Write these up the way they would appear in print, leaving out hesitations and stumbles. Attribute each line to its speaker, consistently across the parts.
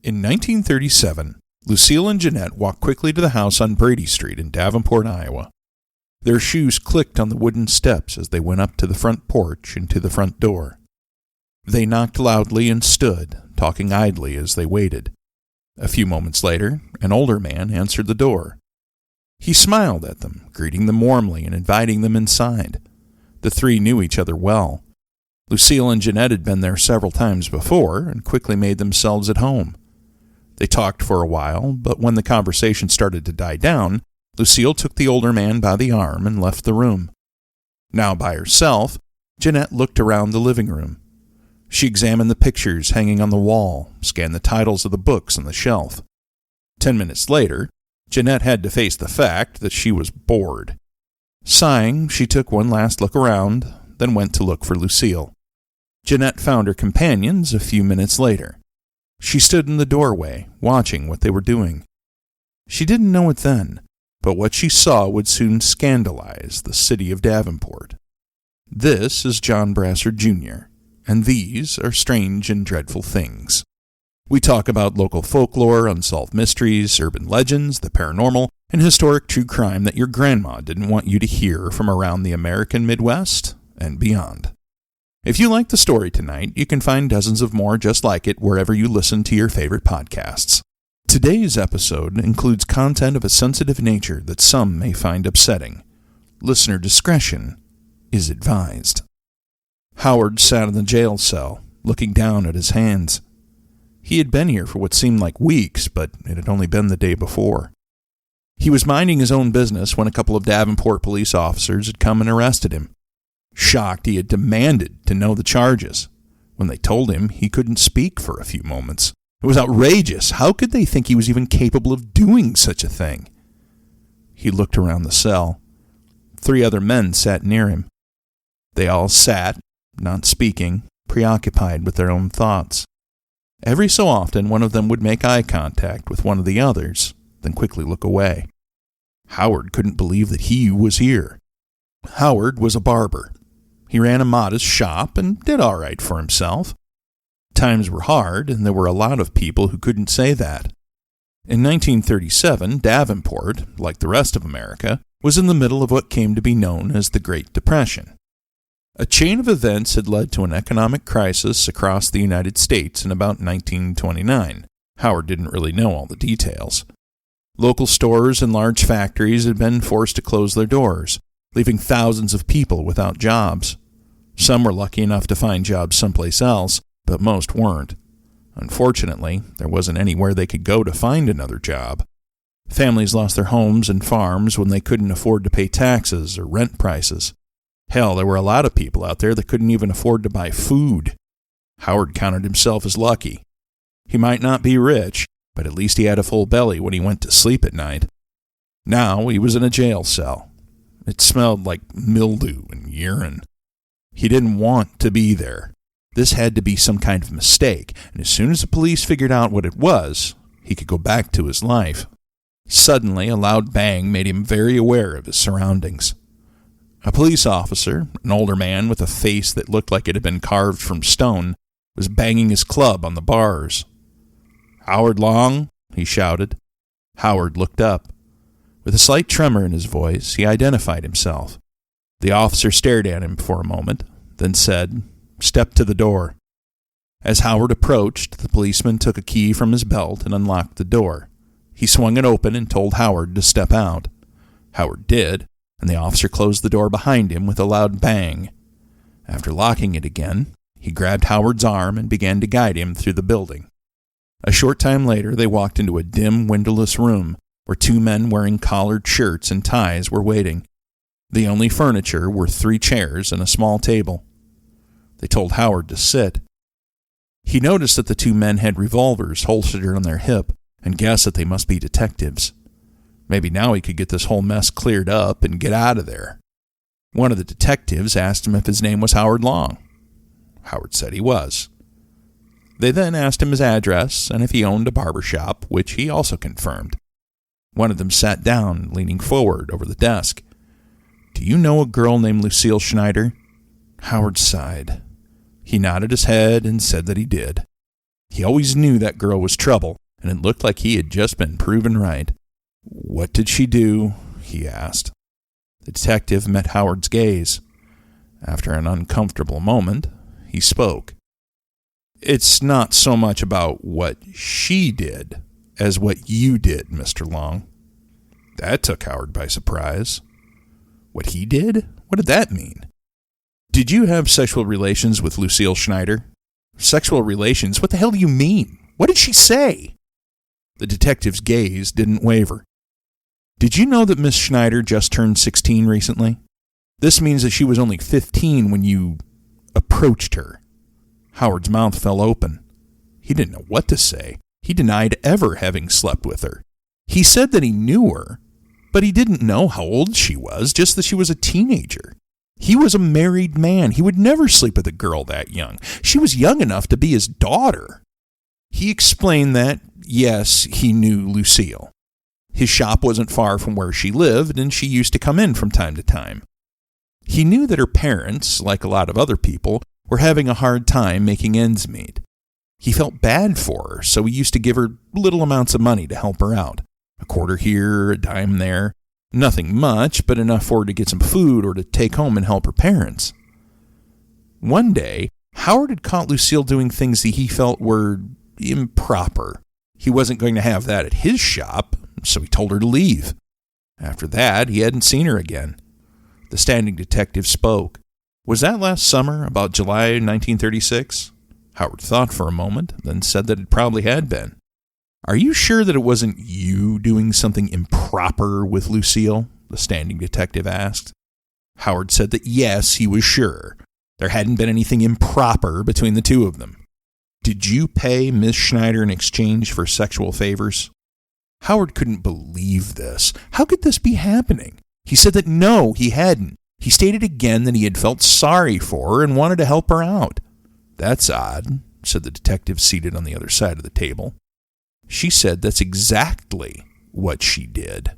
Speaker 1: In 1937, Lucille and Jeanette walked quickly to the house on Brady Street in Davenport, Iowa. Their shoes clicked on the wooden steps as they went up to the front porch and to the front door. They knocked loudly and stood, talking idly as they waited. A few moments later, an older man answered the door. He smiled at them, greeting them warmly and inviting them inside. The three knew each other well. Lucille and Jeanette had been there several times before and quickly made themselves at home. They talked for a while, but when the conversation started to die down, Lucille took the older man by the arm and left the room. Now by herself, Jeanette looked around the living room. She examined the pictures hanging on the wall, scanned the titles of the books on the shelf. 10 minutes later, Jeanette had to face the fact that she was bored. Sighing, she took one last look around, then went to look for Lucille. Jeanette found her companions a few minutes later. She stood in the doorway, watching what they were doing. She didn't know it then, but what she saw would soon scandalize the city of Davenport. This is John Brassard, Jr., and these are Strange and Dreadful Things. We talk about local folklore, unsolved mysteries, urban legends, the paranormal, and historic true crime that your grandma didn't want you to hear from around the American Midwest and beyond. If you like the story tonight, you can find dozens of more just like it wherever you listen to your favorite podcasts. Today's episode includes content of a sensitive nature that some may find upsetting. Listener discretion is advised. Howard sat in the jail cell, looking down at his hands. He had been here for what seemed like weeks, but it had only been the day before. He was minding his own business when a couple of Davenport police officers had come and arrested him. Shocked, he had demanded to know the charges. When they told him, he couldn't speak for a few moments. It was outrageous. How could they think he was even capable of doing such a thing? He looked around the cell. 3 other men sat near him. They all sat, not speaking, preoccupied with their own thoughts. Every so often, one of them would make eye contact with one of the others, then quickly look away. Howard couldn't believe that he was here. Howard was a barber. He ran a modest shop and did all right for himself. Times were hard, and there were a lot of people who couldn't say that. In 1937, Davenport, like the rest of America, was in the middle of what came to be known as the Great Depression. A chain of events had led to an economic crisis across the United States in about 1929. Howard didn't really know all the details. Local stores and large factories had been forced to close their doors, leaving thousands of people without jobs. Some were lucky enough to find jobs someplace else, but most weren't. Unfortunately, there wasn't anywhere they could go to find another job. Families lost their homes and farms when they couldn't afford to pay taxes or rent prices. Hell, there were a lot of people out there that couldn't even afford to buy food. Howard counted himself as lucky. He might not be rich, but at least he had a full belly when he went to sleep at night. Now he was in a jail cell. It smelled like mildew and urine. He didn't want to be there. This had to be some kind of mistake, and as soon as the police figured out what it was, he could go back to his life. Suddenly, a loud bang made him very aware of his surroundings. A police officer, an older man with a face that looked like it had been carved from stone, was banging his club on the bars. "Howard Long?" he shouted. Howard looked up. With a slight tremor in his voice, he identified himself. The officer stared at him for a moment, then said, "Step to the door." As Howard approached, the policeman took a key from his belt and unlocked the door. He swung it open and told Howard to step out. Howard did, and the officer closed the door behind him with a loud bang. After locking it again, he grabbed Howard's arm and began to guide him through the building. A short time later, they walked into a dim, windowless room where 2 men wearing collared shirts and ties were waiting. The only furniture were 3 chairs and a small table. They told Howard to sit. He noticed that the 2 men had revolvers holstered on their hip and guessed that they must be detectives. Maybe now he could get this whole mess cleared up and get out of there. One of the detectives asked him if his name was Howard Long. Howard said he was. They then asked him his address and if he owned a barber shop, which he also confirmed. One of them sat down, leaning forward over the desk. "Do you know a girl named Lucille Schneider?" Howard sighed. He nodded his head and said that he did. He always knew that girl was trouble, and it looked like he had just been proven right. "What did she do?" he asked. The detective met Howard's gaze. After an uncomfortable moment, he spoke. "It's not so much about what she did as what you did, Mr. Long." That took Howard by surprise. What he did? What did that mean? "Did you have sexual relations with Lucille Schneider?" "Sexual relations? What the hell do you mean? What did she say?" The detective's gaze didn't waver. "Did you know that Miss Schneider just turned 16 recently? This means that she was only 15 when you approached her." Howard's mouth fell open. He didn't know what to say. He denied ever having slept with her. He said that he knew her, but he didn't know how old she was, just that she was a teenager. He was a married man. He would never sleep with a girl that young. She was young enough to be his daughter. He explained that, yes, he knew Lucille. His shop wasn't far from where she lived, and she used to come in from time to time. He knew that her parents, like a lot of other people, were having a hard time making ends meet. He felt bad for her, so he used to give her little amounts of money to help her out. A quarter here, a dime there. Nothing much, but enough for her to get some food or to take home and help her parents. One day, Howard had caught Lucille doing things that he felt were improper. He wasn't going to have that at his shop, so he told her to leave. After that, he hadn't seen her again. The standing detective spoke. "Was that last summer, about July 1936? Howard thought for a moment, then said that it probably had been. "Are you sure that it wasn't you doing something improper with Lucille?" the standing detective asked. Howard said that yes, he was sure. There hadn't been anything improper between the two of them. "Did you pay Miss Schneider in exchange for sexual favors?" Howard couldn't believe this. How could this be happening? He said that no, he hadn't. He stated again that he had felt sorry for her and wanted to help her out. "That's odd," said the detective seated on the other side of the table. She said that's exactly what she did.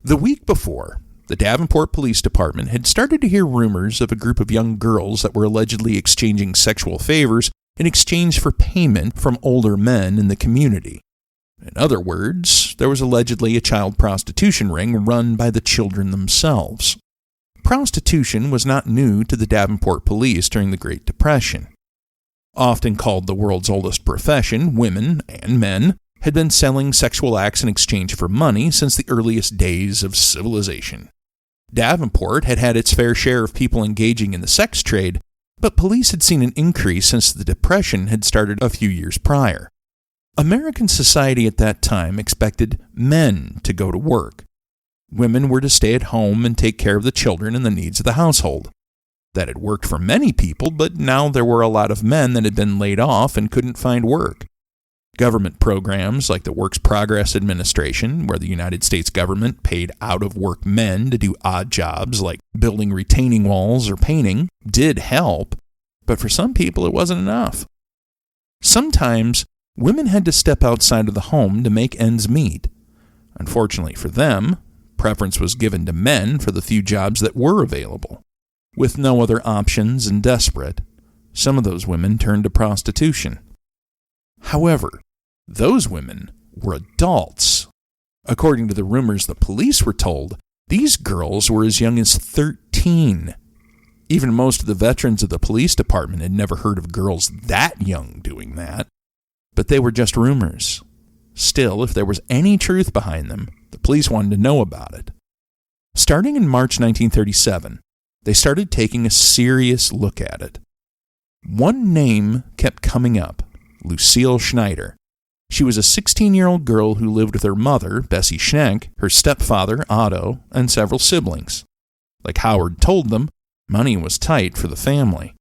Speaker 1: The week before, the Davenport Police Department had started to hear rumors of a group of young girls that were allegedly exchanging sexual favors in exchange for payment from older men in the community. In other words, there was allegedly a child prostitution ring run by the children themselves. Prostitution was not new to the Davenport police during the Great Depression. Often called the world's oldest profession, women and men had been selling sexual acts in exchange for money since the earliest days of civilization. Davenport had had its fair share of people engaging in the sex trade, but police had seen an increase since the Depression had started a few years prior. American society at that time expected men to go to work. Women were to stay at home and take care of the children and the needs of the household. That had worked for many people, but now there were a lot of men that had been laid off and couldn't find work. Government programs like the Works Progress Administration, where the United States government paid out-of-work men to do odd jobs like building retaining walls or painting, did help, but for some people it wasn't enough. Sometimes, women had to step outside of the home to make ends meet. Unfortunately for them, preference was given to men for the few jobs that were available. With no other options and desperate, some of those women turned to prostitution. However, those women were adults. According to the rumors the police were told, these girls were as young as 13. Even most of the veterans of the police department had never heard of girls that young doing that. But they were just rumors. Still, if there was any truth behind them, the police wanted to know about it. Starting in March 1937, they started taking a serious look at it. One name kept coming up: Lucille Schneider. She was a 16-year-old girl who lived with her mother, Bessie Schenck, her stepfather, Otto, and several siblings. Like Howard told them, money was tight for the family.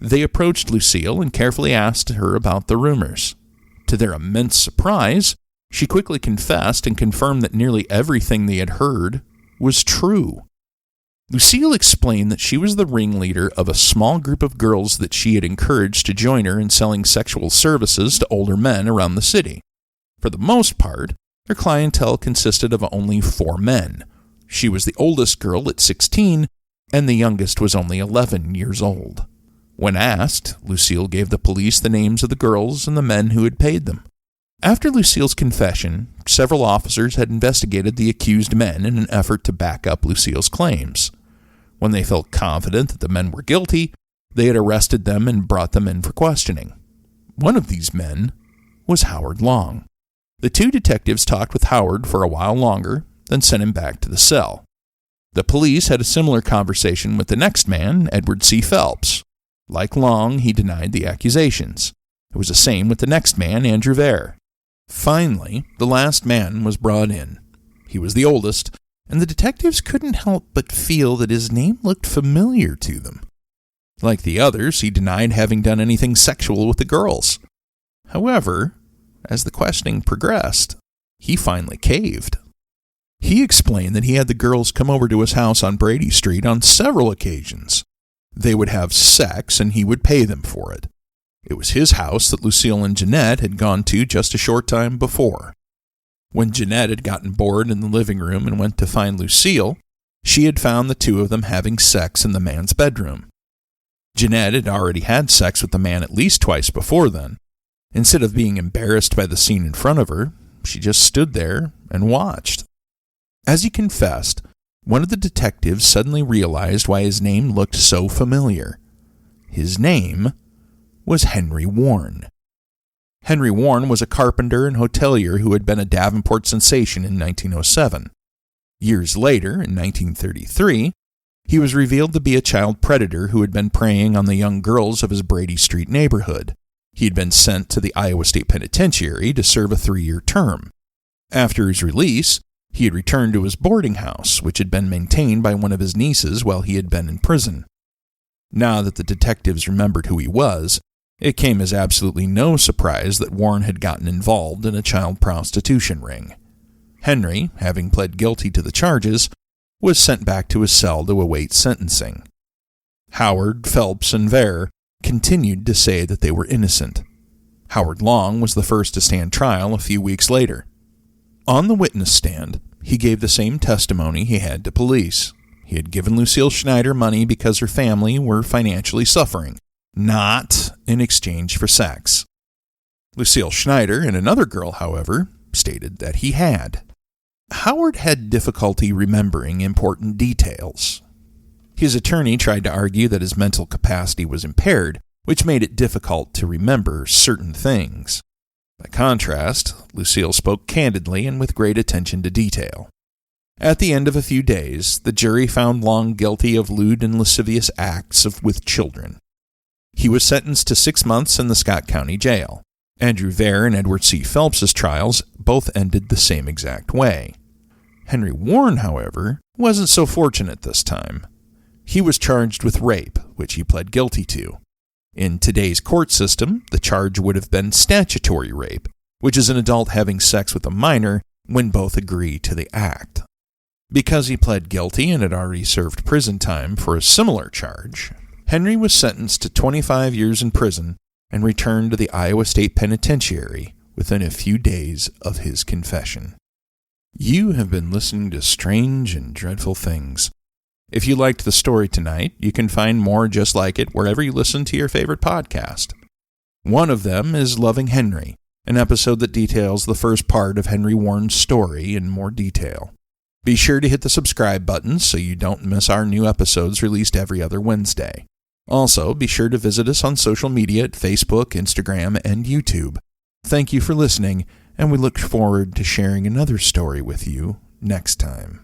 Speaker 1: They approached Lucille and carefully asked her about the rumors. To their immense surprise, she quickly confessed and confirmed that nearly everything they had heard was true. Lucille explained that she was the ringleader of a small group of girls that she had encouraged to join her in selling sexual services to older men around the city. For the most part, their clientele consisted of only 4 men. She was the oldest girl at 16, and the youngest was only 11 years old. When asked, Lucille gave the police the names of the girls and the men who had paid them. After Lucille's confession, several officers had investigated the accused men in an effort to back up Lucille's claims. When they felt confident that the men were guilty, they had arrested them and brought them in for questioning. One of these men was Howard Long. The two detectives talked with Howard for a while longer, then sent him back to the cell. The police had a similar conversation with the next man, Edward C. Phelps. Like Long, he denied the accusations. It was the same with the next man, Andrew Vare. Finally, the last man was brought in. He was the oldest, and the detectives couldn't help but feel that his name looked familiar to them. Like the others, he denied having done anything sexual with the girls. However, as the questioning progressed, he finally caved. He explained that he had the girls come over to his house on Brady Street on several occasions. They would have sex and he would pay them for it. It was his house that Lucille and Jeanette had gone to just a short time before. When Jeanette had gotten bored in the living room and went to find Lucille, she had found the two of them having sex in the man's bedroom. Jeanette had already had sex with the man at least twice before then. Instead of being embarrassed by the scene in front of her, she just stood there and watched. As he confessed, one of the detectives suddenly realized why his name looked so familiar. His name was Henry Warren. Henry Warren was a carpenter and hotelier who had been a Davenport sensation in 1907. Years later, in 1933, he was revealed to be a child predator who had been preying on the young girls of his Brady Street neighborhood. He had been sent to the Iowa State Penitentiary to serve a 3-year term. After his release, he had returned to his boarding house, which had been maintained by one of his nieces while he had been in prison. Now that the detectives remembered who he was, it came as absolutely no surprise that Warren had gotten involved in a child prostitution ring. Henry, having pled guilty to the charges, was sent back to his cell to await sentencing. Howard, Phelps, and Vare continued to say that they were innocent. Howard Long was the first to stand trial a few weeks later. On the witness stand, he gave the same testimony he had to police. He had given Lucille Schneider money because her family were financially suffering, not in exchange for sex. Lucille Schneider and another girl, however, stated that he had. Howard had difficulty remembering important details. His attorney tried to argue that his mental capacity was impaired, which made it difficult to remember certain things. By contrast, Lucille spoke candidly and with great attention to detail. At the end of a few days, the jury found Long guilty of lewd and lascivious acts with children. He was sentenced to 6 months in the Scott County Jail. Andrew Vare and Edward C. Phelps's trials both ended the same exact way. Henry Warren, however, wasn't so fortunate this time. He was charged with rape, which he pled guilty to. In today's court system, the charge would have been statutory rape, which is an adult having sex with a minor when both agree to the act. Because he pled guilty and had already served prison time for a similar charge, Henry was sentenced to 25 years in prison and returned to the Iowa State Penitentiary within a few days of his confession. You have been listening to Strange and Dreadful Things. If you liked the story tonight, you can find more just like it wherever you listen to your favorite podcast. One of them is Loving Henry, an episode that details the first part of Henry Warren's story in more detail. Be sure to hit the subscribe button so you don't miss our new episodes released every other Wednesday. Also, be sure to visit us on social media at Facebook, Instagram, and YouTube. Thank you for listening, and we look forward to sharing another story with you next time.